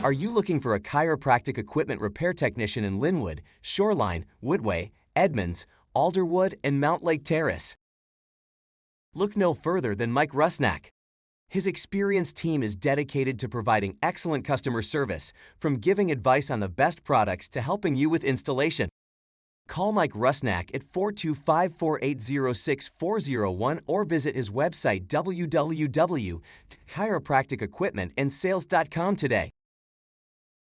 Are you looking for a chiropractic equipment repair technician in Linwood, Shoreline, Woodway, Edmonds, Alderwood, and Mount Lake Terrace? Look no further than Mike Rusnak. His experienced team is dedicated to providing excellent customer service, from giving advice on the best products to helping you with installation. Call Mike Rusnak at 425-480-6401 or visit his website www.chiropracticequipmentandsales.com today.